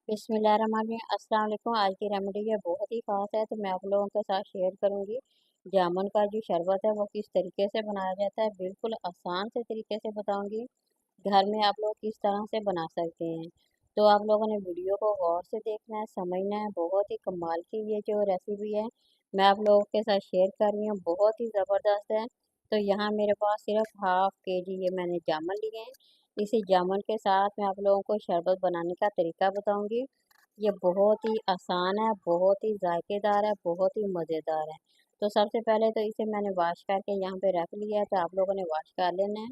बिस्मिल्लाहिर्रहमानिर्रहीम। अस्सलाम वालेकुम। आज की रेमेडी है बहुत ही ख़ास है, तो मैं आप लोगों के साथ शेयर करूंगी। जामुन का जो शरबत है वो किस तरीके से बनाया जाता है, बिल्कुल आसान से तरीके से बताऊंगी। घर में आप लोग किस तरह से बना सकते हैं। तो आप लोगों ने वीडियो को गौर से देखना है, समझना है। बहुत ही कमाल की ये जो रेसिपी है मैं आप लोगों के साथ शेयर कर रही हूँ, बहुत ही ज़बरदस्त है। तो यहाँ मेरे पास सिर्फ हाफ के जी ये मैंने जामुन लिए हैं। इसी जामुन के साथ मैं आप लोगों को शरबत बनाने का तरीका बताऊंगी। ये बहुत ही आसान है, बहुत ही जायकेदार है, बहुत ही मज़ेदार है। तो सबसे पहले तो इसे मैंने वॉश करके यहाँ पे रख लिया है, तो आप लोगों ने वॉश कर लेना है।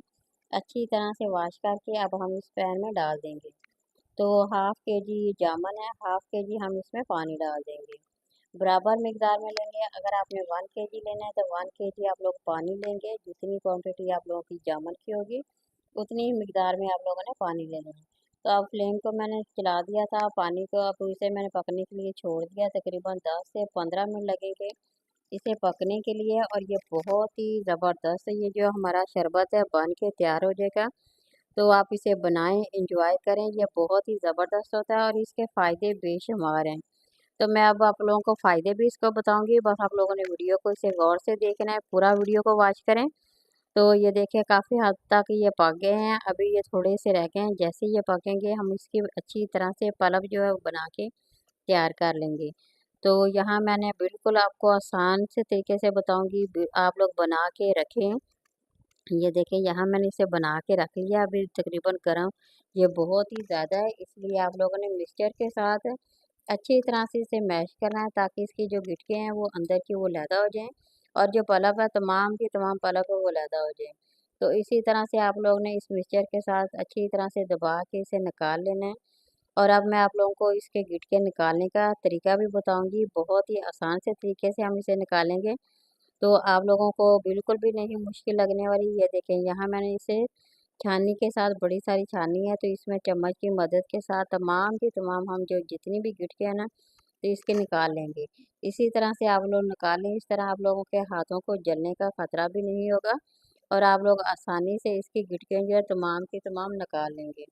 अच्छी तरह से वॉश करके अब हम इस पैन में डाल देंगे। तो हाफ के जी जामुन है, हाफ के जी हम इसमें पानी डाल देंगे। बराबर मिकदार में लेंगे। अगर आपने 1 kg लेना है तो 1 kg आप लोग पानी लेंगे। जितनी क्वांटिटी आप लोगों की जामुन की होगी उतनी ही मिकदार में आप लोगों ने पानी लेना है। तो अब फ्लेम को मैंने चला दिया था, पानी को अब इसे मैंने पकने के लिए छोड़ दिया। तकरीबन 10 से 15 मिनट लगेंगे इसे पकने के लिए। और ये बहुत ही ज़बरदस्त ये जो हमारा शरबत है बन के तैयार हो जाएगा। तो आप इसे बनाएं, इंजॉय करें। ये बहुत ही ज़बरदस्त होता है और इसके फ़ायदे बेशुमार हैं। तो मैं अब आप लोगों को फ़ायदे भी इसको बताऊंगी, बस आप लोगों ने वीडियो को इसे गौर से देखना है, पूरा वीडियो को वॉच करें। तो ये देखिए काफ़ी हद तक ये पक गए हैं, अभी ये थोड़े से रह गए हैं। जैसे ये पकेंगे हम इसकी अच्छी तरह से पल्प जो है वो बना के तैयार कर लेंगे। तो यहाँ मैंने बिल्कुल आपको आसान से तरीके से बताऊंगी, आप लोग बना के रखें। ये देखिए यहाँ मैंने इसे बना के रख लिया, अभी तकरीबन गर्म ये बहुत ही ज़्यादा है, इसलिए आप लोगों ने मिक्सचर के साथ अच्छी तरह से इसे मैश करना है ताकि इसकी जो गिटके हैं वो अंदर की वो लैदा हो जाएं और जो पल्प है तमाम की तमाम पल्प है वो लैदा हो जाए। तो इसी तरह से आप लोग ने इस मिक्सचर के साथ अच्छी तरह से दबा के इसे निकाल लेना है। और अब मैं आप लोगों को इसके गिटके निकालने का तरीका भी बताऊंगी, बहुत ही आसान से तरीके से हम इसे निकालेंगे। तो आप लोगों को बिल्कुल भी नहीं मुश्किल लगने वाली। ये देखें यहाँ मैंने इसे छाननी के साथ, बड़ी सारी छाननी है, तो इसमें चम्मच की मदद के साथ तमाम की तमाम हम जो जितनी भी गिटके हैं ना तो इसके निकाल लेंगे। इसी तरह से आप लोग निकालें, इस तरह आप लोगों के हाथों को जलने का खतरा भी नहीं होगा और आप लोग आसानी से इसकी गिटके जो है तमाम की तमाम निकाल लेंगे।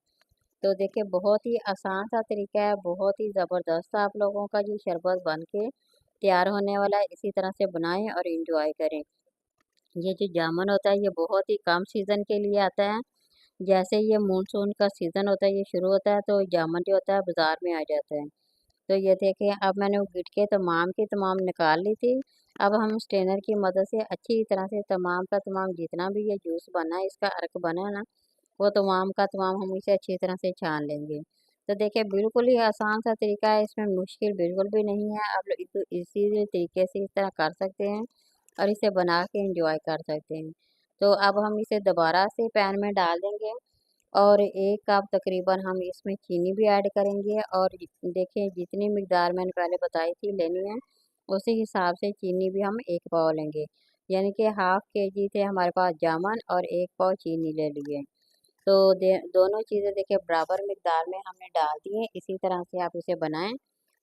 तो देखिए बहुत ही आसान सा तरीका है, बहुत ही ज़बरदस्त आप लोगों का ये शरबत बन के तैयार होने वाला है। इसी तरह से बनाएं और इंजॉय करें। ये जो जामुन होता है ये बहुत ही कम सीज़न के लिए आता है। जैसे ये मानसून का सीज़न होता है, ये शुरू होता है तो जामुन जो होता है बाज़ार में आ जाता है। तो ये देखिए अब मैंने वो गिटके तमाम की तमाम निकाल ली थी। अब हम स्ट्रेनर की मदद से अच्छी तरह से तमाम का तमाम जितना भी ये जूस बना है, इसका अर्क बना है ना, वो तमाम का तमाम हम इसे अच्छी तरह से छान लेंगे। तो देखिए बिल्कुल ही आसान सा तरीका है, इसमें मुश्किल बिल्कुल भी नहीं है। आप लोग इसी तरीके से इस तरह कर सकते हैं और इसे बना के इंजॉय कर सकते हैं। तो अब हम इसे दोबारा से पैन में डाल देंगे और 1 कप तकरीबन हम इसमें चीनी भी ऐड करेंगे। और देखिए जितनी मिकदार मैंने पहले बताई थी लेनी है, उसी हिसाब से चीनी भी हम 1 पाव लेंगे। यानी कि हाफ के जी थे हमारे पास जामुन और 1 पाव चीनी ले लिए। तो दोनों चीज़ें देखिए बराबर मिकदार में हमने डाल दी हैं। इसी तरह से आप इसे बनाएं।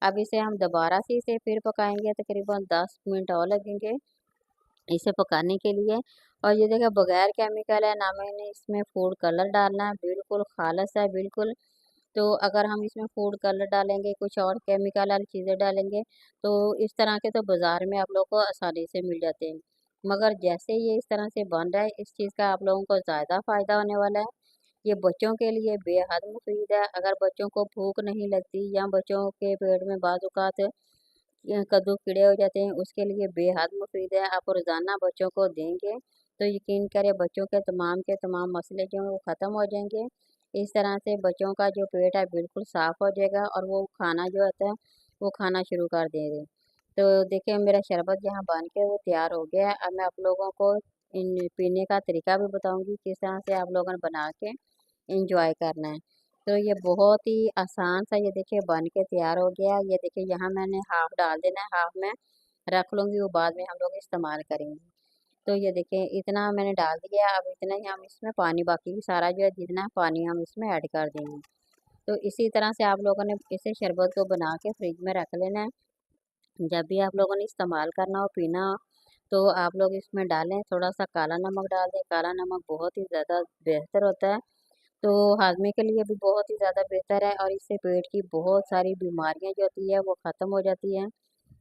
अब इसे हम दोबारा से इसे फिर पकाएंगे, तकरीबन 10 मिनट और लगेंगे इसे पकाने के लिए। और ये देखिए बगैर केमिकल है, ना मैंने इसमें फूड कलर डालना है, बिल्कुल खालिस है बिल्कुल। तो अगर हम इसमें फूड कलर डालेंगे, कुछ और केमिकल वाली चीज़ें डालेंगे, तो इस तरह के तो बाज़ार में आप लोग को आसानी से मिल जाते हैं। मगर जैसे ये इस तरह से बन रहा है, इस चीज़ का आप लोगों को ज़्यादा फ़ायदा होने वाला है। ये बच्चों के लिए बेहद मुफीद है। अगर बच्चों को भूख नहीं लगती या बच्चों के पेट में बाज़ औक़ात कद्दू कीड़े हो जाते हैं, उसके लिए बेहद मुफीद है। आप रोज़ाना बच्चों को देंगे तो यकीन करें बच्चों के तमाम मसले जो हैं वो ख़त्म हो जाएंगे। इस तरह से बच्चों का जो पेट है बिल्कुल साफ़ हो जाएगा और वो खाना जो होता है वो खाना शुरू कर देंगे। तो देखिए मेरा शरबत यहाँ बन के वो तैयार हो गया है। अब मैं आप लोगों को इन पीने का तरीका भी बताऊंगी, किस तरह से आप लोगों ने बना के इंजॉय करना है। तो ये बहुत ही आसान सा ये देखिए बन के तैयार हो गया। ये देखिए यहाँ मैंने हाफ डाल देना है, हाफ मैं रख लूँगी, वो बाद में हम लोग इस्तेमाल करेंगे। तो ये देखिए इतना मैंने डाल दिया, अब इतना ही हम इसमें पानी, बाकी सारा जो है जितना पानी हम इसमें ऐड कर देंगे। तो इसी तरह से आप लोगों ने इसे शरबत को बना के फ्रिज में रख लेना है। जब भी आप लोगों ने इस्तेमाल करना हो, पीना हो, तो आप लोग इसमें डालें, थोड़ा सा काला नमक डाल दें। काला नमक बहुत ही ज़्यादा बेहतर होता है। तो हाजमे के लिए भी बहुत ही ज़्यादा बेहतर है और इससे पेट की बहुत सारी बीमारियां जो होती है वो ख़त्म हो जाती हैं।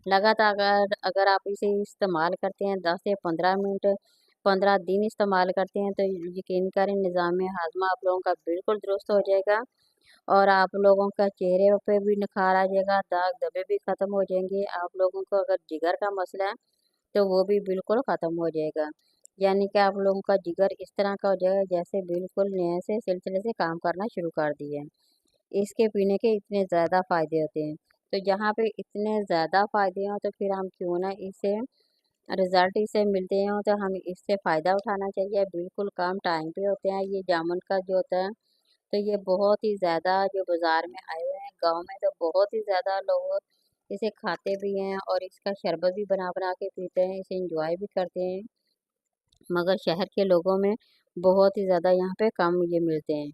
लगातार अगर अगर आप इसे इस्तेमाल करते हैं 10 से 15 मिनट 15 दिन इस्तेमाल करते हैं तो यकीन करें निज़ाम हाजमा आप लोगों का बिल्कुल दुरुस्त हो जाएगा और आप लोगों का चेहरे पे भी निखार आ जाएगा, दाग धब्बे भी ख़त्म हो जाएंगे। आप लोगों को अगर जिगर का मसला है तो वो भी बिल्कुल ख़त्म हो जाएगा। यानी कि आप लोगों का जिगर इस तरह का हो जाएगा जैसे बिल्कुल नए से सिलसिले से काम करना शुरू कर दिए। इसके पीने के इतने ज़्यादा फ़ायदे होते हैं। तो जहाँ पे इतने ज़्यादा फ़ायदे हों तो फिर हम क्यों ना इसे रिज़ल्ट इसे मिलते हों तो हमें इससे फ़ायदा उठाना चाहिए। बिल्कुल कम टाइम पे होते हैं। ये जामुन का जो होता है तो ये बहुत ही ज़्यादा जो बाज़ार में आए हुए हैं, गाँव में तो बहुत ही ज़्यादा लोग इसे खाते भी हैं और इसका शरबत भी बना-बना के पीते हैं, इसे एन्जॉय भी करते हैं। मगर शहर के लोगों में बहुत ही ज़्यादा यहाँ पे कम ये मिलते हैं।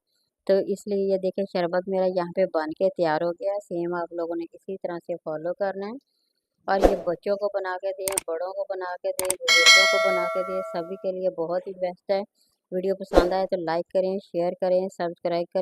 तो इसलिए ये देखिए शरबत मेरा यहाँ पे बन के तैयार हो गया है, सेम आप लोगों ने इसी तरह से फ़ॉलो करना है और ये बच्चों को बना के दें, बड़ों को बना के दें, बुजुर्गों को बना के दें, सभी के लिए बहुत ही बेस्ट है। वीडियो पसंद आए तो लाइक करें, शेयर करें, सब्सक्राइब करें।